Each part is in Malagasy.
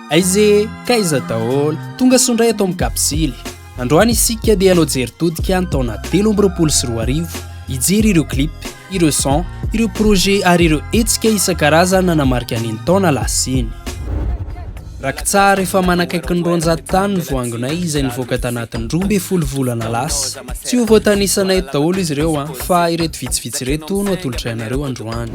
aize kaiza daholo tonga sondray atao amin'ny kapsily androany isika dia anao jery todika ny taona 2024 hijery ireo clip ireo son ireo projet ary ireo hetsika isan-karazany nanamarika an'iny taona lasiny raka tsara efa manakaiky ny 200 ny voangonay izay nivoaka tanatin'ny 12 volana lasa tsy ho voatanisanay daholo izy ireo fa ireto vitsivitsy ireto no atolotrainareo androany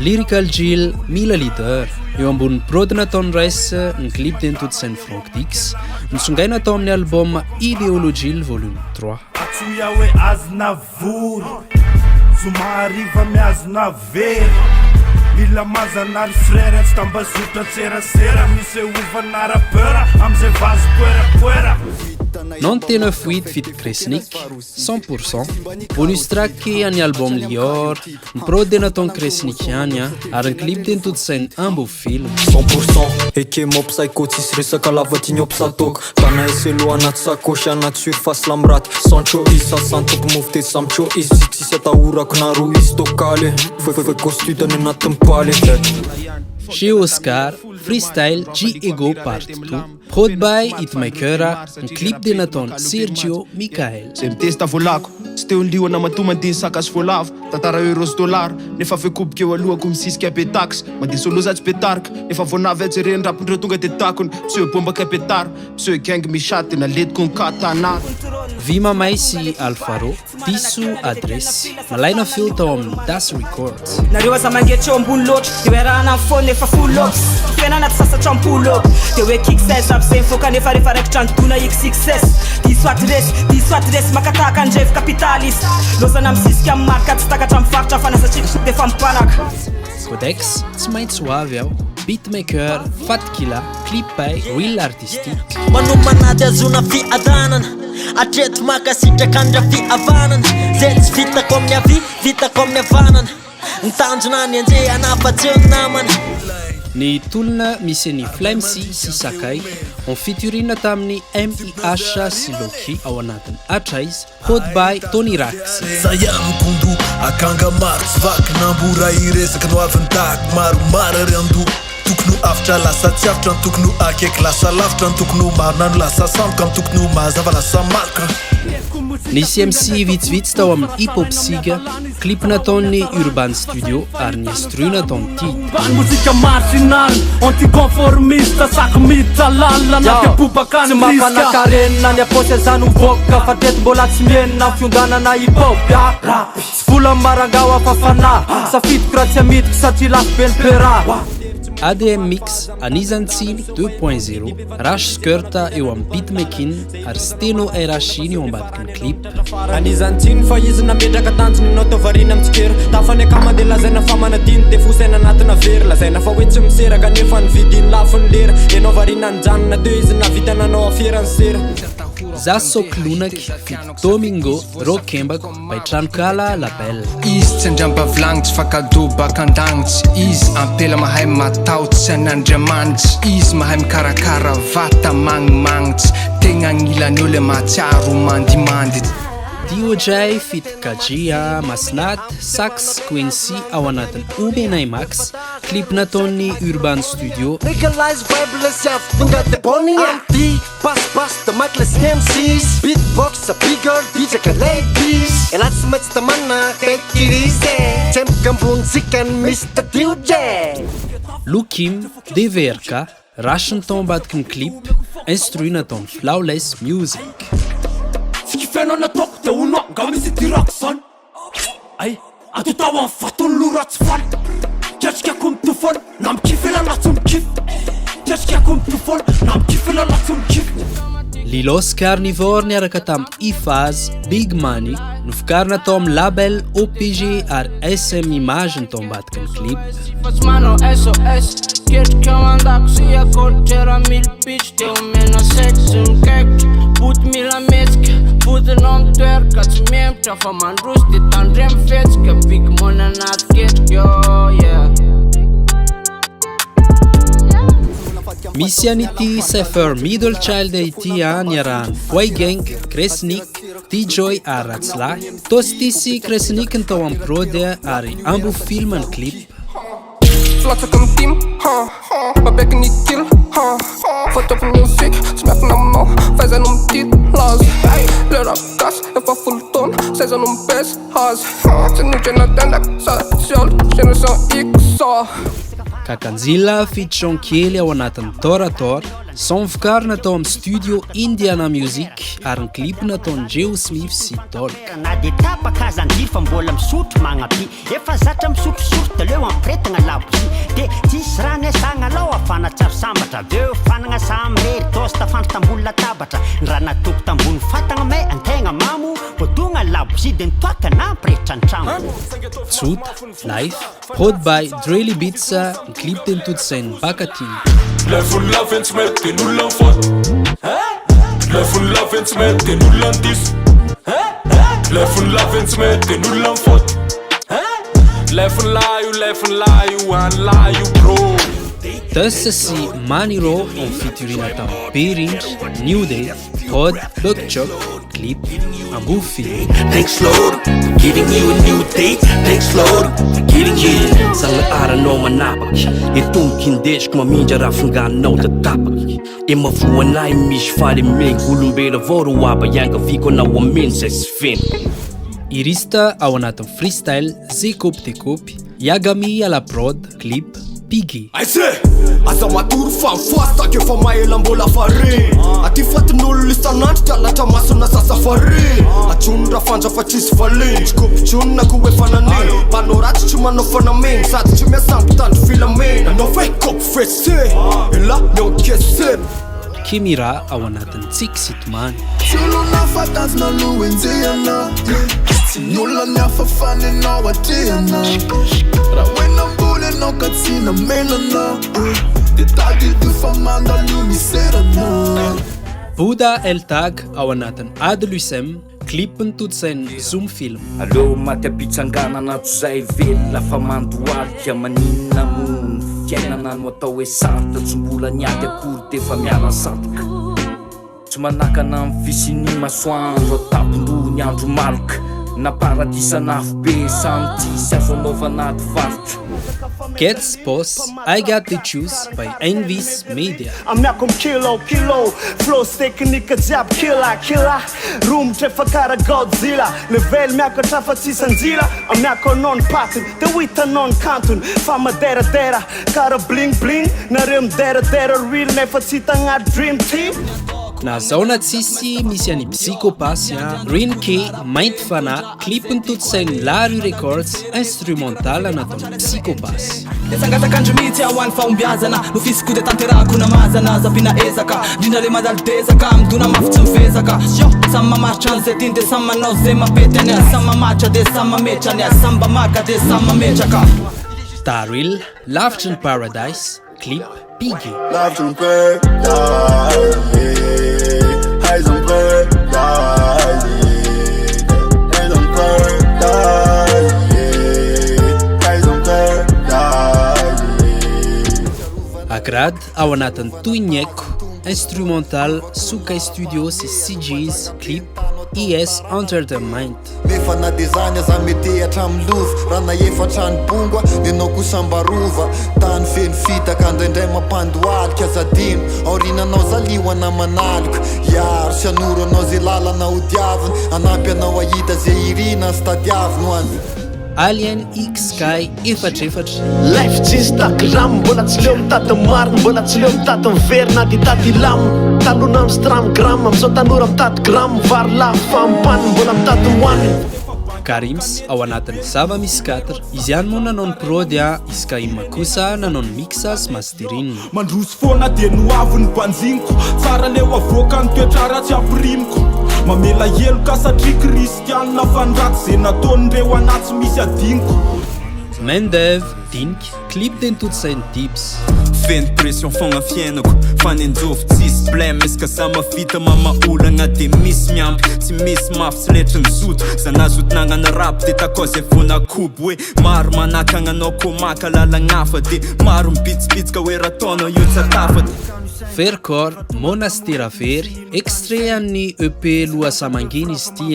Lyrical Jill Mila Leader eo ambonin'ny prod nataony Rice ny clip dia nitodisany Frank Dix nisongaina tao amin'ny album Ideology volume 3 Atsuya we azna vur Sumariva me azna ver Mila mazanary frère tsy tambazotra tserasera misy ovanara pera amzay vazy poera Non T98 fit Kresnik 100% bonus track any album Lior ny prod dia nataony Kresnik ihany ary ny clip dia nitodisany ambo film 100% eke mo psycho tsisy resaka lavaty nyopsatoka tana eselo anaty sakosy anaty surface lamraty sancho isa santoko mofte samcho izy tsisy atahorako na ro izy tokale foi costudany anatin'ny paly chez Oscar Freestyle G Ego Part 2 prod by Hitmaker ny clip dia nataony Sergio Michael zay mitesta volako tsy teo nliona matomandiny sakasy volavo tantara euros dollar nefa fekobika eo alohako misisika petax mandeha soloza tsy petarika nefa voanavy ajereny rapindreo tonga te takony mseo bombaka petar mseo gang mishaty naletiko ny katana Vima Mai sy Alfaro diso adresse malaina feo tao amin'ny Das Records nareo aza mangetro ambony loatra dia hoe raha nafony efa full ops fena anaty sasatra ampolo dia hoe kick-16 aby zay mivoaka nefa rehefa raikitra nydona x6s diso adresse makataka andrevo capitalis lozana misisika amin'ny marika tsy takatra amin'ny faritra fanasatrika dia efa mipanaka Codex tsy maintsy ho avy aho Beatmaker Fatkila clip by Real Artistic manomanaty azona fiadanana atreto makasitraka andra fiavanana zay tsy vitako amin'ny avy vitako amin'ny avanana nitanjona ny anjey anafatseo ny namana ny tolona misy ny Flamsy sy Sakai en featuring tamin'ny MIH sy Loki ao anatin'ny Atrice prod by Tony Rax sayano kundu akanga marks vak nambura iresaka no avantak maromara randu tuknu aftra lasa tsiaftra tuknu akek lasa laftra tuknu marnan lasa samka tuknu mazava lasa marka nisy MC vitsivitsy tao amin'ny hip hop siga clip nataony Urban Studio ary ny instru nataony Tid Musika marginal anticonformista sakomita lalana tepobaka tsy mampanakarena ny aposy azany mivoaka fa teto mbola tsy mienina fiondanana hip hop rap tsy vola marangao afafana safidiko raha tsy amidiko satria lafo be ny pera ADM Mix Anizantsiny 2.0 Rush Skirta eo amin'ny beatmaking ary Steno RH eo ambadiky ny clip anizantsiny fa izy nametraka tanjony nao taovarina amintsikera tafany akama dia lazaina fa manadiny dia fosaina anatina very lazaina fa hoe tsy miseraka nefa nividiny lafony lera ianao varina ny janona teo izy navitananao afierany sera Zasoklunak fit Domingo Rokembako by Trankala Label izy tsy andrambavilagny tsy fakadobaka andagnitsy izy ampela mahay matao tsy an'andriamanitsy izy mahay mikarakara vata magnimagnitsy tegna agnilany olo matsiaro mandimandy DOJ fit Kajia Masnat Sax Quincy ao anatin'ny Ubenay Max clip nataony Urban Studio legalize fabulous yourself tonga the bonnie empty pass the macless MCs beatbox a bigger DJ ka ladies and that's much the manna take it easy champ gambon chicken Mr. DJ Lukim DVRK Russian tombadiky ny clip instru nataony Flawless Music Fena natoko dia onanga misy tiraksan ay ato tao amin'ny fatolora tsy fal ketrikako mitofona na mikifela na tsy mikif ketrikako mitofona na mikifela na tsy mikif Lilos Carnivore niaraka tamin'ny Ifaz Big Money nofikarina tao amin'ny label OPG ary SM Image ny tao ambadiky ny clip Mano SOS ketrika ao andako sy akotrera mil pitch teo mena sexe mikaiky puto mila metsika putinao mitoeraka tsy memitra fa mandrosy dia tandre mifetsika big money anaty ketrika yeah misy an'ity Cypher Middle Child ity niarahany Boy Gang Kresnik T-Joy ary Ratslahy tosy sy Kresnik ny tao amin'ny prod ary ambo film ny clip Flatsa comme team, babek ni kill Fått upp musik, smärtan om nå Fäsen om ditt las Lera gas, jag får full ton Säger om bäst has Sen nu känner den där social Känner som iksa Kakanzila featuring kely ao anatin'ny Torator, son fikary natao amin'ny studio Indiana Music ary ny clip nataon'Jeo Smith sy Dolk. Na dia tapaka aza andiry fa mbola misotro magnampy efa zatra misotrosotro de leo ampiretigna labozy dia tsisy raha nesagnalao afana tsaro sambatra aveo fanagna samrery tosy tafandry tambony latabatra ny raha natoko tambony fatagna may antegna mamo voadogna labozy dia nitoaka na ampiretritra ny trano Tsota, Life, prod by Drelly Beats, ny clip dia nitodisai'ny Bakatin. Lefun laven tsy mety dia n'olona mifato Lefun laven tsy mety dia n'olona ndiso Lefun laven tsy mety dia n'olona mifato Lefun laio anlaio bro Tuss sy Maniro en featuring tamin'ny Berindry, New Day, Prod, Buckchuck, clip, Ambufi. Thanks Lord for giving you a new day Thanks Lord for giving you Zanaharanao manapaky Etomboky indesiko mamindra raha fonganinao da tapaky E mavoanay misy faly megny Olombelo avao ro aba iangaviko anao ameny zay sy feno Irista ao anatin'ny freestyle, Zekopy de Kopy, Yagami à la prod, clip, Piggy. Aise, aza matoro fa mifoastaky efa mahela mbola fare aty fatin'olo isanandro tialatra masona sasafare atsony raha fandrafa tsisy valeny tsikopitsonina ko efa naneny mpanao ratsy tsy manao fanameny sady tsy miasamby tandro filamena anao fa ikopy fese ela miankese Kimira ao anatin'ny Tsik Sitmany. Tsilona fatazina loenjehana tsy ny olona ny afafanenao atrehana raha hoenamboly anao ka tsy namelana dia tadidy fa mandalo miserana Buddha El Tag ao anatin'ny Adlusem, clip nitodisai'ny Zoom Film. Allo maty apitsangana anato zay velona fa mandoalika maninona mono fiainana no atao hoe sarotra tsy mbola niady akory defa miala satroka tsy manakana amin'ny fisiny masoandro atapondro ny andro maloka na paradisa-nafo be samy tsisy azo anaovana ady varotra Gets Boss, I Got The Juice by Envis Media. Amiako kilo flows teknika jiaby killa room trefa kara Godzilla level miakatra fa tsisy anjila amiako anao ny patiny dia ho hitanao ny kantony fa maderadera kara bling nareo mideradera real nefa tsy hitagna dream team Na zao na tsisy misy any Psychopass, Rin K, mainty fana, clip nitodisai'ny Larry Records, instrumental nataon'ny Psychopass. Sangatakandro mihitsy ao any fahombiazana no fisiko dia tanterako namazana zabina ezaka ndrindra le madalidezaka midona mafy tsy mifezaka samy mamaritra an'izay tiny dia samy manao zay mapety any azy samy mamatra dia samy mametra any azy samy mba maka dia samy mametraka Darryl, Lavitry ny Paradise, clip, Piggy. Lavitry ny Paradise, Eyes on Paradise, Eyes on Paradise, Eyes on Paradise. Agrad ao anatin'ny Tuineko, instrumental Sukai Studio sy CG's, clip, ES Entertainment. Nefa na dia zany aza mety hatramin'ny lova raha na efatra ny bongwa dia nao kosambarova tany feno fitaka indraindray mampandoalika azadino aorinanao zalioana manaloka iaro sy anoro anao zay lalana ho diaviny anampy anao ahita zay irina sy tadiaviny ho any Alien X Sky efatrefatra. Life tsisy takiram mbola tsy leo mitady marina mbola tsy leo mitady miverina dia tady lamo talona amin'ny stramgram amin'izao tanora mitady gram vary lafo fa mipany mbola mitady hoaniny Karims ao anatin'ny Zava Misy 4, izy ihany moa nanao ny prod izy ka Ima kosa nanao ny mixa sy mastering. Mandroso foana dia noavy ny mpanjiniko tsara leo avoaka ny toetra ratsy ampirimiko mamela heloka satria kristianina fandratsy zay nataon'ireo anatsy misy adiniko Mendev, Dink, clip dia nitodisai'ny Dibs. Feno pression fogna fiainako fanenjovy tsisy blème iska sa mavita mamaolagna dia misy miampy tsy misy mafy tsy letry ny zoto zanazotonagna rap dia takao zay vona kobo hoe maro manakagnanao komaka lalagnafa dia maro mibitsibitsika hoe raha taonao io tsatafa Verkor, Monastera Very, extrait an'ny EP Lohasamanginy izy ity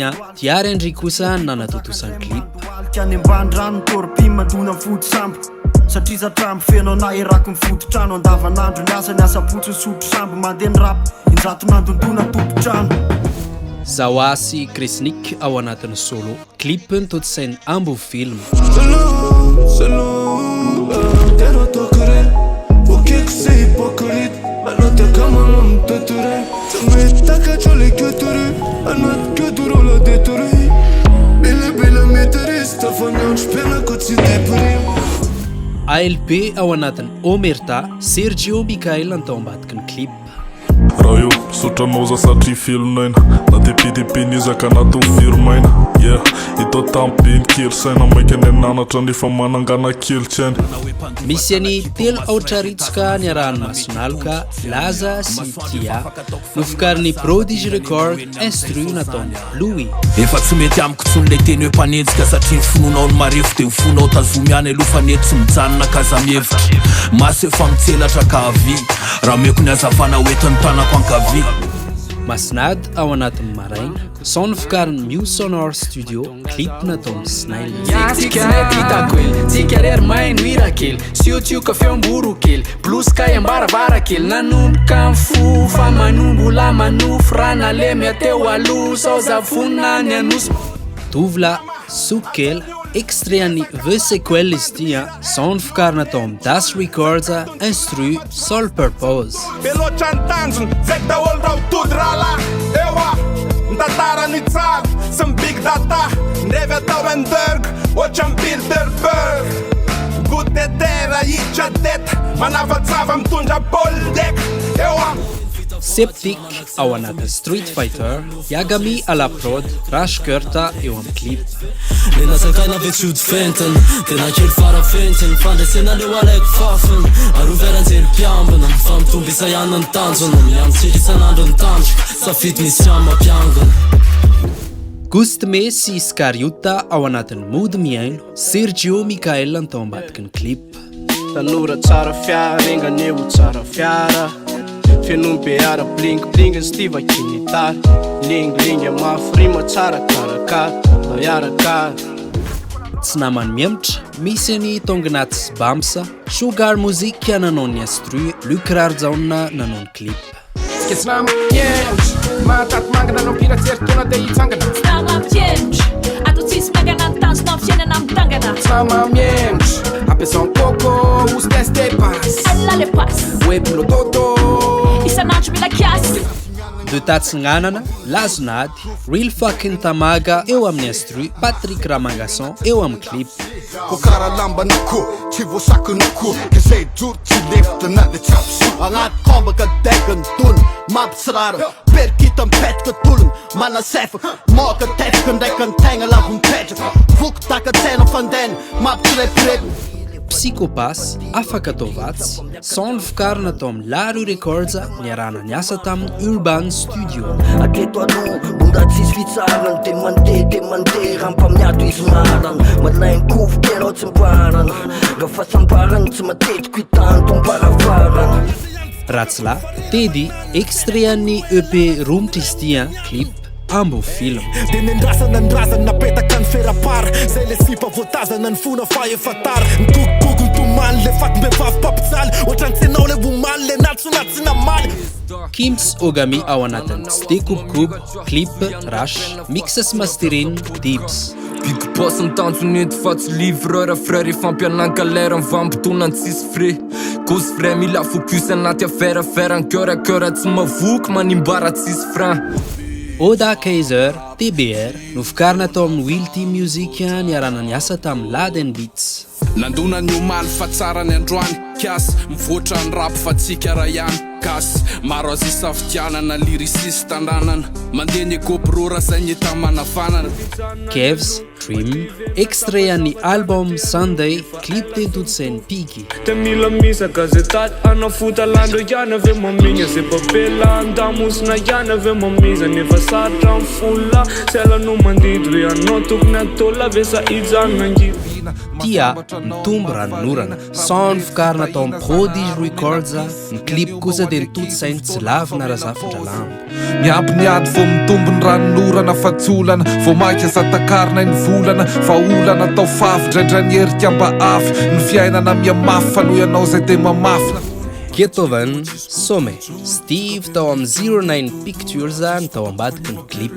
Diary Andry kosa nanatotosan'ny clip. Any ambany rano torpy madona foto sampo satria zatramby fenao na erako mifodotrano andavanandro ny asa potsy samby mandeha ny rap injato nandondona tompotrano Zawasi Kresnik ao anatin'ny solo clip nitotosainy Ambo Film. ALP ao anatin'ny Omerta, Sergio Michael no tao ambadiky ny clip. Raha io sotranao za satria filon'aina na tepitepinizaka anatin'ny firmaina yeah itao tampiny kely saina maika ny ananatra nefa manangana kely tsainy misy any telo aotraritsoka ny arahany masonaloka Laza sy Tia nofokarin'ny Prodigy Record instru nataony Louis efa tsy mety amiko tsony le teny hoe mpanenjika satria ny fononao ny marefo dia mifonao tazomy any aloha fa nety tsy mijanona kazamihevitra maso efa mitselatra ka avy raha meko ny azavana hoetiny tanako ankavy Masnad ao anatin'ny Maraina son nofokarin'ny Muse Sonor Studio clip nataony Snail Tikarery maino hira kely siotsioka feomboro kely bluska ambaravara kely nanomboka mifo fa manombo la manofo raha nalemy ateo aloha sao zavonina ny anosy Tovla Sukel extrait an'ny The Sequel izy ty son nofokarina tao amin'ny Das Records instru Sole Purpose Beloatra ny tanjony zay daholo raha tody raha la ewa mitantara ny tsara sy my big data ndrevy atao enderg ohatra ny Bilderberg godetera hitra deta manavatsava mitondra boldek ewa Septic ao anatin'ny Street Fighter Yagami à la prod Rash Kurta eo amin'ny clip Lena sakaina ve tsy ody fentiny tena kely farafentiny fandraisena leo alaiko fafiny aroveranjery mpiambina fa mitombisa ihany ny tanjona miantsika isan'andro ny tandroka safidy misy tsy mampiangona Gustme sy Iskariota ao anatin'ny Mody Miaino Sergio Michael no tao ambadiky ny clip tanora tsara fiara enganeo tsara fiara fenombeara bling stiva kinitary lingling mafrima tsara karakara bayarakara tsy namany miamatra misy any Tongnatsy Bamsa Sugar Music nanao ny instru Luc Rarjauna nanao ny clip Sketsnama miendry mataty mangana no piratsy tona dia hitsangana Nama miendry ato tsisy mangana ny tanjona amin'ny fiainana mitangana Nama miendry ampiasan koko usteste pas alla le pass webno toto isan'andro mila kiasy De Tatsinganana, Laznad, Real Fucking Tamaga eo amin'ny instru Patrick Ramangason eo amin'ny clip Ko kara lamba nako tsy voasako nako ke zay joro tsy lefitra na dia tsapso agnaty kombaka degany tony mampitsirara perkita mipetraka tolony manasefaka moka tefaka ndraika ny tegna lavo mipetraka voko taka-tsaina fandena mampitsirepirepy Psychopass afaka atao vatsy son nofokarina tao amin'ny Laro Records niarahana ny asa tamin'ny Urban Studio aketo aloha mbola tsisy fitsarana dia mandeha raha mpamiato izy marana malainy kovoka ianao tsy mparana raha fahasambarana tsy matetika hitany tombaravarana Ratsla Teddy extrait an'ny EP Romtra izy ty clip Ambo Film dia nendrasana ny razana napetaka ny ferapara zay le sipavotazana ny fona fa efa tara nikokokoky ny tomany le fatim-behivavy papitsaly ohatrany tsenao le omaly le natsonatsy namaly Kims Ogami ao anatin'ny Ste Kubkub clip Rush mixes masterine Dibs Big boss ny tanjony ety fa tsy livreur frère fampianan-galera mivampitona ny tsisy frais cause vrai mila focus anaty affaire ny cœur à cœur tsy mavoky manimbara tsisy franc Oda Kaiser TBR nofokarina tao amin'ny Will Team Music niarahana ny asa tamin'ny Laden Beats Nandona ny omaly fa tsara ny androany kiasy mivoatra ny rap fa tsika raha ihany kasy maro azy isafidianana lyriciste andranana mandeha ny ekoprora zay ny tamanafanana Kevs Dream extrait an'ny album Sunday clip tentotosainy Piggy te mila misa gazetady anafota landro ihany ave mamigna zay papela andamosina ihany ave mamiza nefa saritra mifola sela no mandidy hoe anao tokony atola ave sa ijanona angiva Tia mitombo ranorana son nofokarina tao amin'ny Prodigy Records ny clip kosa dia teny totsainy tsy lavina raha zafindra lamba miampiniady vo mitombony ranonorana fatsolana vo maika azatakarina ny volana fa olana atao fafy draindra ny herika mba afy ny fiainana miamafy fa noho ianao zay te mamafina Beethoven Sommet Steve tao amin'ny 09 Pictures ny tao ambadiky ny clip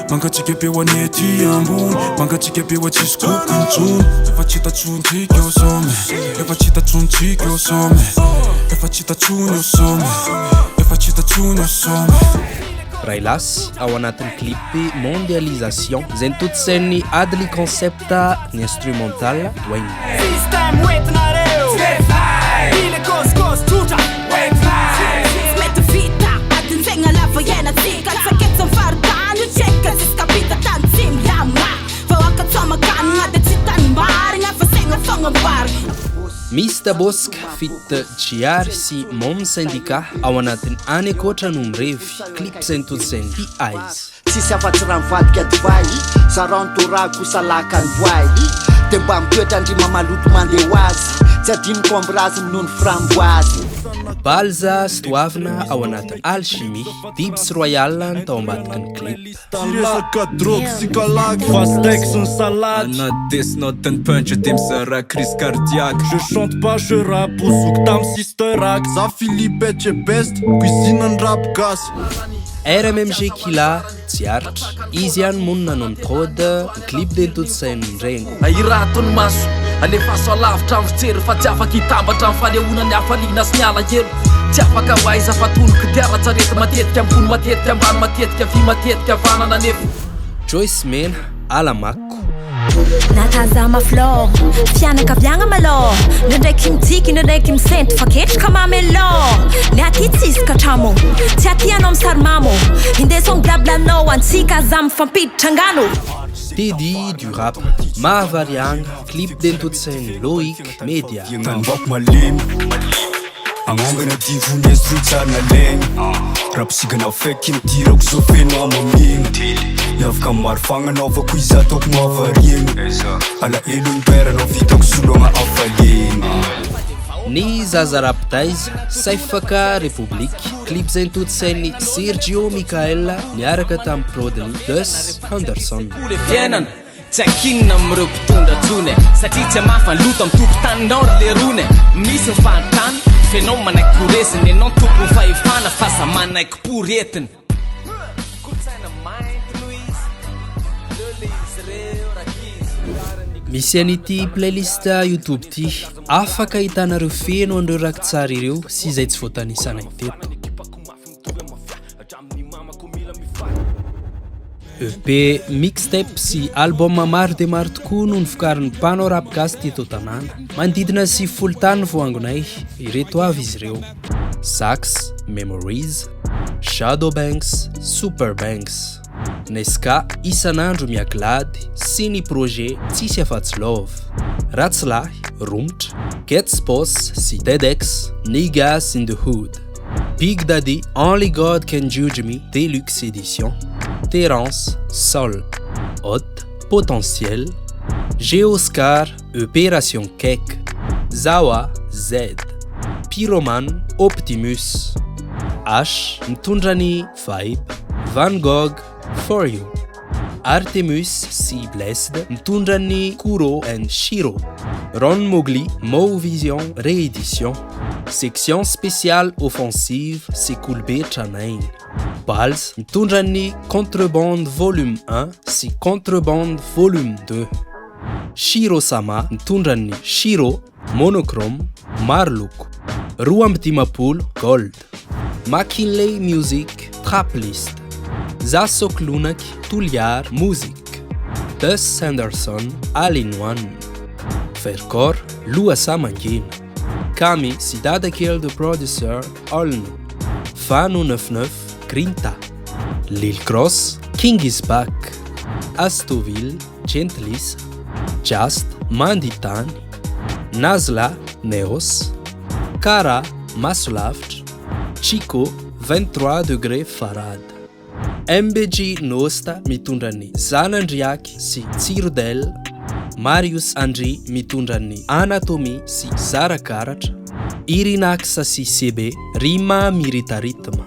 mangatsika be ho anety ambony mangatsika be ho atsisy kokontsony efa tsy hitatsontsika eo some efa tsy hitatsontsika eo some efa tsy hitatsony eo some efa tsy hitatsony eo some Railas ao anatin'ny clip mondialisation izay nitotsain'ny Adli Concept ny instrumental Wayne System wetinareo ile koskos tuta Smete vita atinzegna lava jena tika Saketson fardan u checka ziskapita tansim lama Fawaka tsama kanna de tsitan mbaringa Fasenga fanga mbaringa Misy taboska fit Giar sy Mom Syndicat ao anatin'ny anekoatra no mirevy clip izay nitotsain'ny P.I.S Tsisy afatsy raha mivadika divay sarantorako salaka ny voay de mba mitoetra andrima maloto mandeha ho azy tsy adiniko ambirazy noho ny framboazy Balza sy toavina ao anatin'ny Alchimie Dibs Royal ny tao ambadiky ny clip resaka drogue psychologue fastex sy ny salade anaty desnote ny punch demsara crise cardiaque je chante pas je rap bozoko tam sisterak za Philippe che best cuisine ny rap gas RMMG Kila Tsiaritra izy ihany monina no prod ny clip de nitotsain'ny Ndrengo irato ny maso alefaso alavitra amin'ny fijery fa tsy afaka hitambatra amin'ny fanehona ny hafaliana sy ny ala kely tsy afaka hoaiza fatoniky diara-tsarety matetika ambony matetika ambany matetika vy matetika vanana nefa Joyce Mena Alamako Natazama flow fianakaviagna malô ndraiky mitiky ndraiky misento fa ketrika mamelô ny aty tsisy katramo tsy aty anao misaromamo indesogny blablanao antsika za mifampiditra angano Teddy du rap mahavariagna clip de nitotsain'ny Loic Media tambako malemy agnongana divony ezotsarina legny rapisiganao feky mitirako zao fenao mamigny niavaka maro fagnanaovako izy ataoko mahavariagny ala elo ny beranao vitako sologna afalegny ny zaza raptaiza saifaka République clip izay nitotsain'ny Sergio Michael niaraka tamin'ny prodiny Dus Henderson fiainana tsy akinina amireo mpitondra tsony satria tsy amafa ny loto amin'ny tompotaninao ry le rony misy ny fahantany fenao manaiky poresiny ianao tompony fahefana fa za manaiky poretiny misy an'ity playlist YouTube ty afaka hitanareo feno andreo raky tsara ireo sy izay tsy voatanisana teto EP mixtape sy album maro de maro tokoa no nifokarin'ny mpanao rapcast teto tanàna manodidina sy folo tany voangonay ireto avy izy ireo Sax Memories Shadowbanks Superbanks Neska isanandro miaklady sy ny projet tsisy afatsy love Ratslahy Rumtra Getspos sy TEDx Niggas in the Hood Big Daddy Only God Can Judge Me Deluxe Edition Terence Sol Hot Potentiel Geoscar Opération Kek Zawa Z Pyroman Optimus H Mtundrani Vibe Van Gogh For You Artemus C. Blessed Mtundrani Kuro and Shiro Ron Mowgli Mo Vision Réédition Section spéciale offensive Sekoulbe Tranain Bals Mtundrani Contrebande Volume 1 Si Contrebande Volume 2 Shiro Sama Mtundrani Shiro Monochrome Marluk Ruambdimapul Gold McKinley Music Traplist Zasok Lunak Tuliar Music Dus Henderson All-in-One Verkor Lua Samangin Kami Cidade Kill the Producer Olno Fano 99 Grinta Lil Cross King is Back Astoville Gentlis Just Manditani Nazla Neos Kara Masolavtr Chico 23 degré Farad MBG Nosta mitundrani Zanandriaki si Tsirodel Marius Andri mitundrani Anatomy si Zara Karatra Irinax sy CB, rima miritaritma.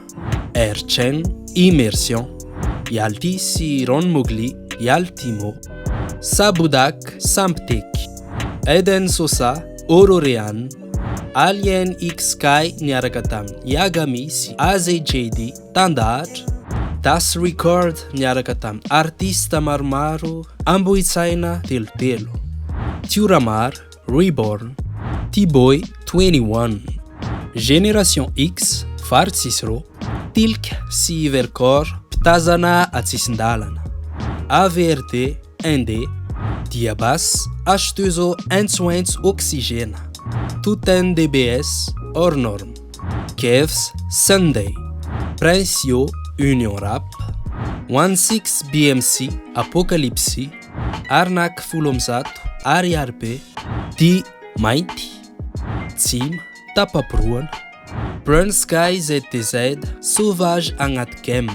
Erchen, immersion. Yalti sy Ron Mowgli, Yaltimo. Sabudak, Samptek. Eden Sosa, Aurorean. Alien X Sky niaraka tamin'ny Yagami sy AZJD, Tandahatra. Das Record niaraka tamin'ny artista maromaro, Ambohitsaina telotelo. Turamar, Reborn. T-Boy 21. Génération X, Fartsisro. Tilk sy Vercor, Mpitazana Atsisindalana. AVRD, ND. Diabas, H2O Entsoentso Oxygena. Tuten DBS, hors norme. Kevs, Sunday. Precio, Union Rap. 16 BMC, Apocalypse. Arnak Fulomzato, RRP. D, Mainty. Tsim, Tapapruan. Burn Sky ZTZ, Sauvage Agnaty Kem.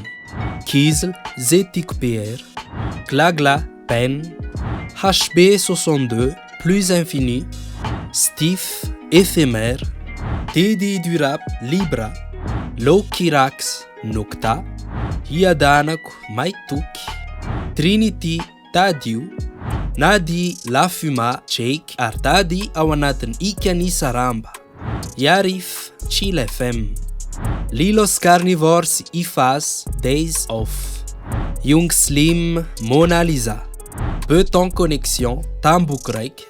Kiesel, Zetic PR. Glagla, Pen. HB 62, Plus Infini. Stiff, Éphémère. Teddy du Rap, Libra. Lokirax, Nocta. Hiadanako, Maituki. Trinity, Tadio. Nadi Lafuma, Jake, ary tady ao anatin'ny Ikany Saramba. Yarif, Chill FM. Lilos Carnivore sy Ifas, Days Off. Young Slim, Mona Lisa. Beton Connexion, Tamboukreik.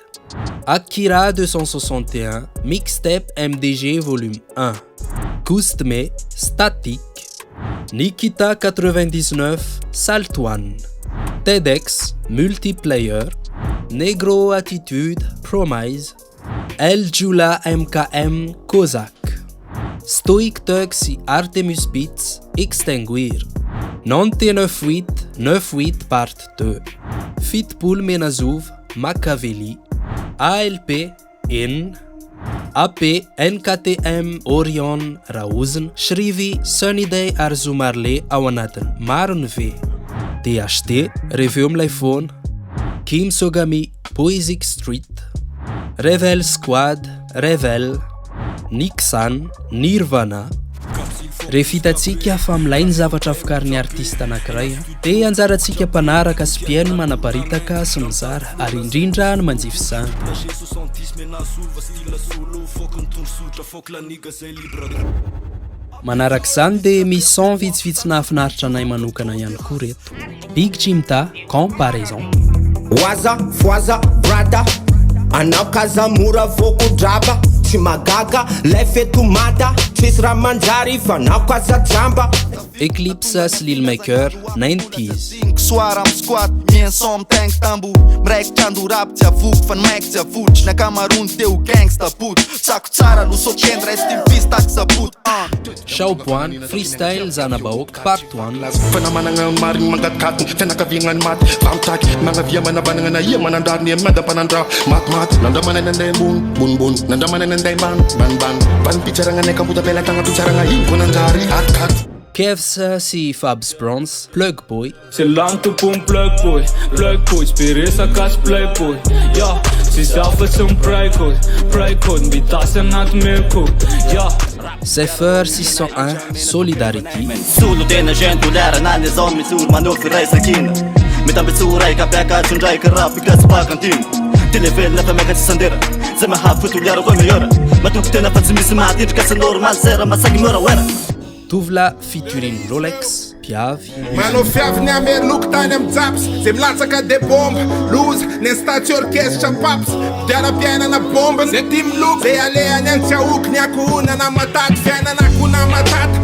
Akira 261, Mixtape MDG Volume 1. Koustme, Static. Nikita 99, Saltwan. TEDx, Multiplayer. Negro Attitude, Promise. El Jula MKM, Kozak. Stoic Tug sy Artemus Beats, Extinguir. 99.8 Part 2. Fitpool Menazov, Machiavelli. ALP, N. AP, NKTM, Orion, Raouzn. Shrivi, Sunnyday ary Zoumarle ao anatin'ny Marony V. DHT, Reveo amin'ilay phone. Kim Sogami, Poesic Street. Revel Squad, Revel. Nixan, Nirvana. Rehefa hitatsika fa milainy zavatra afakarin'ny artista anankiray dia anjarantsika mpanaraka sy mpiaino manaparitaka sy mizara ary indrindra ny manjify zany. Manaraka izany dia misy son vitsivitsy nahafinaritra anay manokana ihany koa reto. Big Chimta, Comparaison. Waza, Fwaza, Brada. Anao kaza mora voko draba. Tsy magaga, lay fetomata. Tsisy raha manjary fa anao kaza jamba. Eclipse sy Lil Maker, 90s. Soir am squat, mien som tank tambu. Mrek chandu rap tia vuk, fan mic tia vuch. Na kamarun teu gangsta put. Tsako tsara lu so kendra estim pista sa put. Shaopoan, Freestyle Zanabaok, Part 1. Fanamananga maring magatkat, fenakavingan mat, pamtak, mga via manabananga na iya manandar ni emada panandra, mat, nandamanan nanday bun, nandamanan nanday ban, ban picharangan ne kaputa pela tanga picharanga hinko nandari, at. Kevs sy Fabs Bronze, Plug Boy. C'est langt på en Plug Boy, spiresa kas Playboy. Ja, si zafa som Prycode, vi tasar natt melko. Ja. Cypher 601, Solidarity. Solo tena gente lära när det som misur man åker resa kina. Mitt ambitsura ka peka tundra ka rap ka spakantin. Televel na fameka sandera. Zema hafu tuliara kwa meyora. Matuk tena fatsimisi matir ka normal sera masagi mora wera. Tovla featuring Rolex, Piavi. Mano fiavy ny amerloky tany am japs. Zay milatsaka de bomba, loza, ny staty orchestra paps. Diara-piainana bomba, zay ty miloky. Zay aleany any tsy ahoky ny akohonana mataty. Fiainanako na mataty.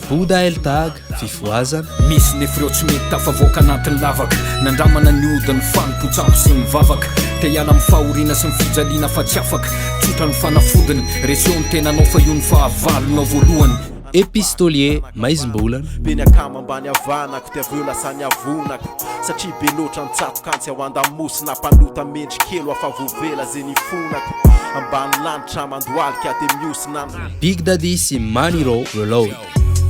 Buda El Tag, Fifoazana. Misy nefreo tsy mety tafavoaka anatin'ny lavaka. Nandramana ny odiny fanompotsako sy ny vavaka. Te hiala amin'ny fahoriana sy ny fijaliana fa tsy afaka. Tsotra ny fanafodiny, reseo ny tenanao fa io ny fahavalonao voalohany. Epistolier, Maizimbolana. Beny akama ambany avanako, tia vola sany avonako. Satria be loatra ny tsatokantsy ao andamosina mpanota mendry kelo afa vovela zay ny fonako. Ambany lanitra mandoalika de miosina. Big Daddy sy Maniro, Reload.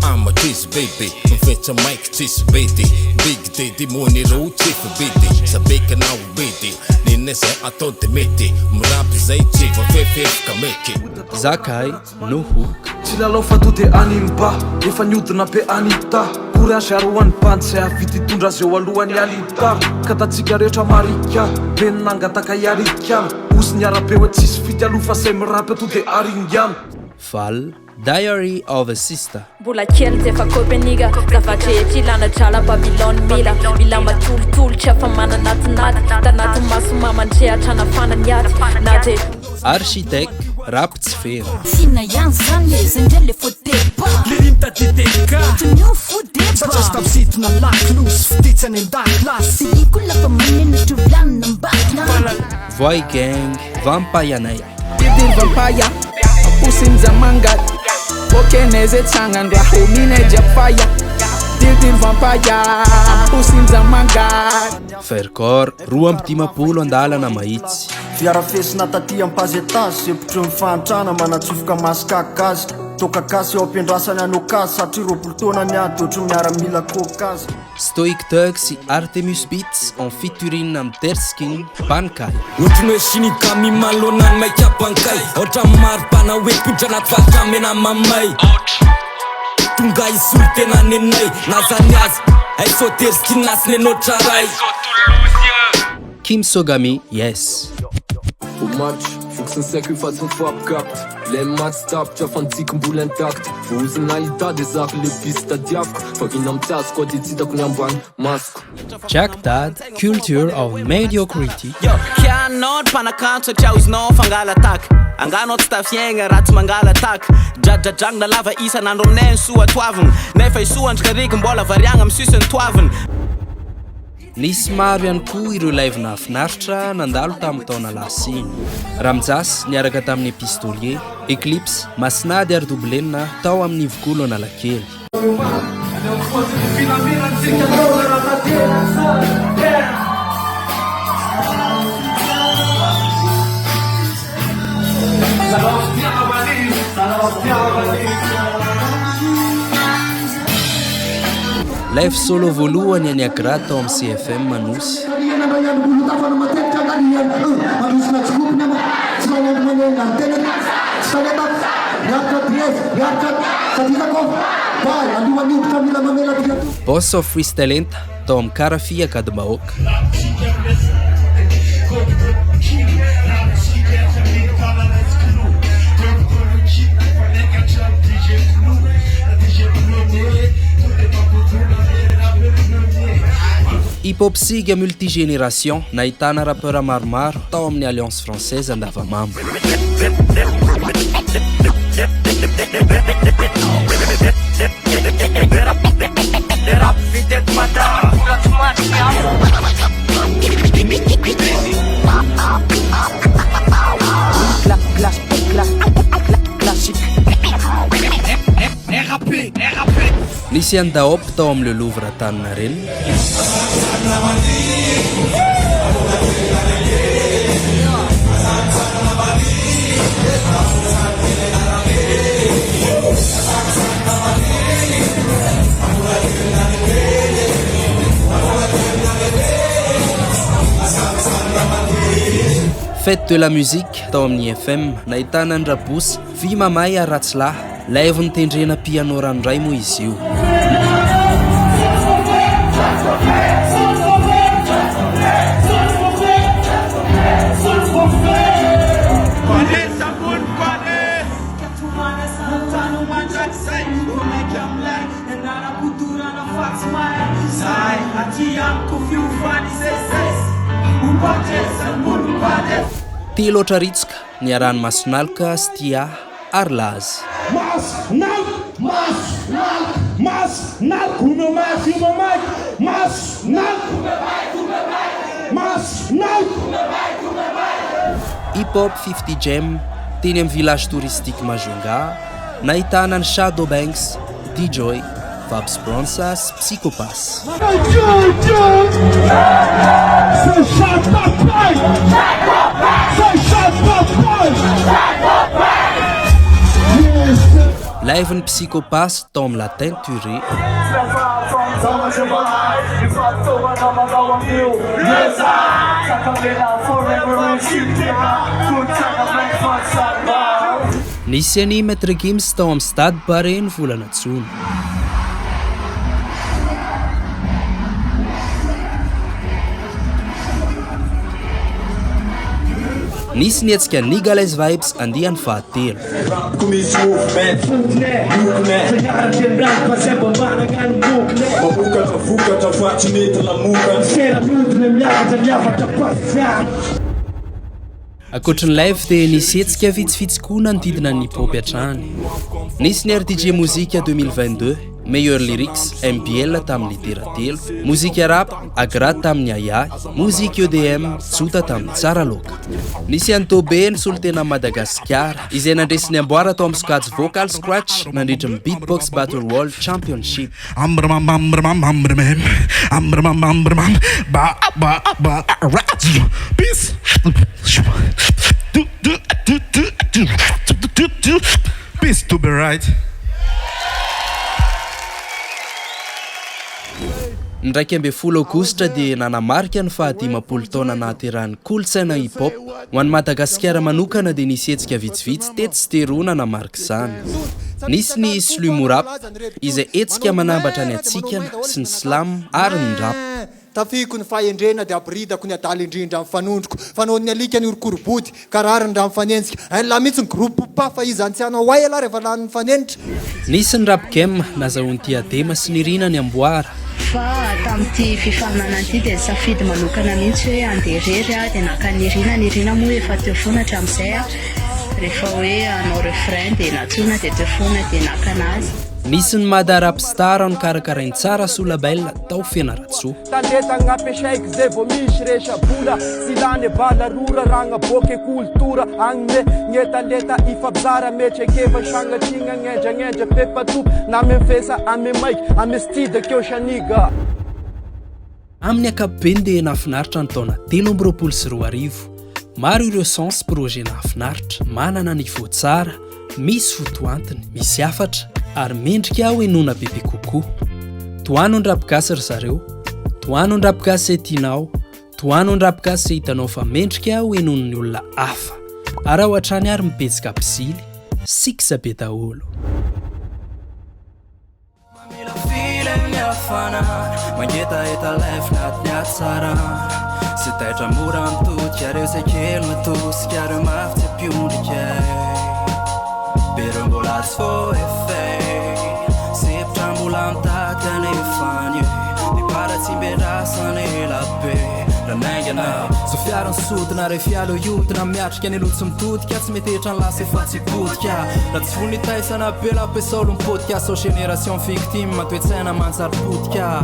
I'm a kiss baby, fetch a mic kiss baby. Big Daddy Moniro, chief baby. Sa beka na ubedi. neneza atao de mety mirampy zay tsy voafefefika meky zakay nohok tsy lalao fa to de animba efa niodina be anita kory azaroan'ny bandy zay avity tondra azy eo alohan'ny alita ka tatsika rehetra marika benonangataka iarikana osy ny arabe hoe tsisy fity aloha fa say mirampy to de aringana val Diary of a Sister. Mbola kely tsy efa kopeniga zava-drehetra ilana drala Babylone mila matolotolotra fa mananatinaty tanaty maso mamandrehatra nafanany aty na de architecte rap tsy fera sina ihany zany zendre le fotepa lirimta teteka tonio fodepa satrastabsitina laklos fititsany an-daklasy película fa maneno trovianina mbakina Voy Gang Vampayanay Didin Vampaya Pusin Zamangat Pokeneze Changandra Homine Japaya Didin Vampaya Pusin Zamangat Ferkor roa amby dimapolo andalana mahitsy fiara fesina taty ampazetasy sepotry mifantrana manatsofoka masikakazy tokakasy eo ampiandrasany anokazy satria roapolotona ny ady ohatry miaramila kokazy Stoic Tug sy Artemus Beats en featuring am Terskin Bankay otriny hoe sinikami malonany maika bankay ohatra maripana hoe podra anaty vakamena mamay tonga isolo tena nenay nazany azy aiso Terskin nasy nenotra ray Kim Sogami, yes. Au match, faut que ça sacrifice son fois capte. Les matchs tapent, tu as fait un petit boule intact. Vous en avez des arcs, les pistes à diable. Faut qu'il n'en tasse, quoi, des titres qu'on y envoie un masque. Jack Dad, Culture of Mediocrity. Yo, cannot panakanto, chaus no fangala attack. Angano stafienga rat mangala attack. Jajajang na lava isa nandom nen sua toavon. Nefa isu antrikarik mbola varianga msusen toavon. Nisy maro ihany koa ireo live nahafinaritra nandalo tamin'ny taona lasiny Ramjas niaraka tamin'ny Pistolier Eclipse Masinady ary Doublenina tao amin'ny Vokolo Analakely Live solo voalohany any Agra tao amin'ny CFM Manosy Boss of Freestyle tao amin'ny Karafi Akadimahoaka Hip-hop siga multigénération nahitana rappeur maromaro tao amin'ny Alliance Française andavamambo Nisy Andaop tao amin'ny Le Louvre Tananarive Fête de la musique tao amin'ny FM nahitana Andrabosy Vy Mamay ary Ratsilahy live nitendrena piano ranoray moa izy io Telo oatra ritsaka niarahany Masonalka Stia Arlaz Hip-hop 50 Gem teny amin'ny village touristique Majunga nahitana ny Shadow Banks, D-Joy, Fabs Bronsas, Psychopass Live-ny Psychopass tao amin'ny la teinturé. Nisy any Maître Gims tao amin'ny Stade Baré ny volana Jona. Nisy nietsika Nigales Vibes andiany fahatelo. Akoatry ny live dia nisy hetsika vitsivitsy koa nanodidina ny hip-hop hatrany. Nisy ny RDJ Mozika 2022, Meilleur Lyrics, MBL tamin'ny Literatelo, Mozika Rap, Agrat tamin'ny Ayay, Mozika EDM, Tsota tamin'ny Tsara Loka. Nisy Antobe nisolo tena Madagasikara, izay nandresiny amboara tao amin'ny Scratch Vocal Scratch nandritra ny Beatbox Battle World Championship. Peace to be right. Ndraiky ambe 10 Aogositra dia nanamarika ny fahadimapolo taona nahaterahan'ny kolontsaina hip-hop ho an'ny Madagasikara manokana dia nisy hetsika vitsivitsy teto sy teroa nanamarika izany. Nisy ny Slumo Rap izay hetsika manambatra ny atsikana sy ny slam ary ny rap. Tafiko ny fahendrena dia abiridako ny adala indrindra amin'ny fanondroko fanao ny alika ny orokorobody karary ny raha mifanenjika la mihitsy ny groupe pa fa izy antsianao ay ala rehefa lany mifanenitra. Nisy ny rap game nazahoan'ny Diadema sy ny Rina ny amboara. Fa tamin'ity fifaninana ity dia safidy manokana mihitsy hoe andeha irery dia naka ny Rina moa efa teo foana hatramin'izay rehefa hoe anao refrain dia natsona dia teo foana dia naka anazy. Nisy ny Mada Rap Star ny karakarainy tsara sola bella tao Fianaratsoa. Tandeta agnapesaiko zay vao misy resabola silany balarora ragna boke kultura agne ngetandeta ifabzara metrikefa sangatrigna ngendragnendra pepatop na memfesa ame maiky ame stide keo shaniga. Amin'ny ankapobeny dia nahafinaritra ny taona 2024. Maro ireo sens projet nahafinaritra, manana ny voatsara, misy fotoantiny, misy afatra ary mendrika aho enona bebe kokoa. Toano ny rapigasy ry zareo, toano ny rapigasy tianao, toano ny rapigasy hitanao fa mendrika aho enon'ny olona hafa. Ary ao hatrany ary mipetsika pisily, siksa be daholo. Mangetaeta life naty atsara sy taitra mora mitodika reo zay kely matosika reo mafy tsy ampionrika bero mbola tsy fo effet septra mbola mitady anefany dia para tsy mbendrasany elabe ranaingana so fiarany sodina re fialo iodina miatrika ny lotsy mitodika tsy metetra ny lasa efa tsy podika raha tsy vony taisana be la pesolo mipodika so génération victime toetsaina mantsaripodika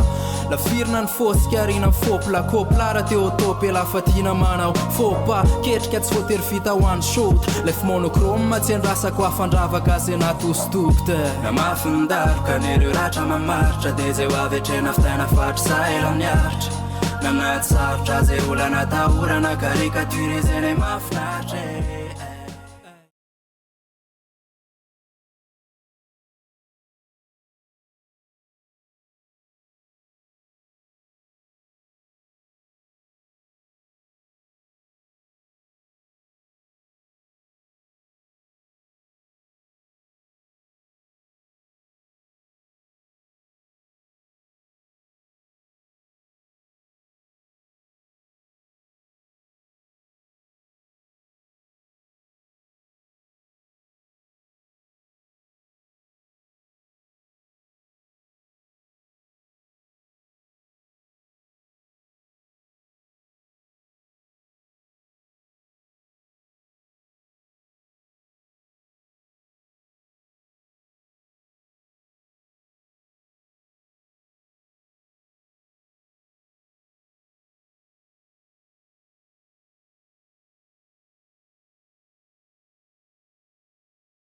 la firina ny fosika rina fopy la koplara teo topy la fatina manao fopa ketrika tsy voatery vita one shot lef monochrome tsy andrasako afandravaka zay natositokta na mafy mindaroka nereo ratra mamaritra dia zay ho avetrena fitaina fatra saela miaritra na naty sarotra zay olana tahorana karikature zay nay mafinaritra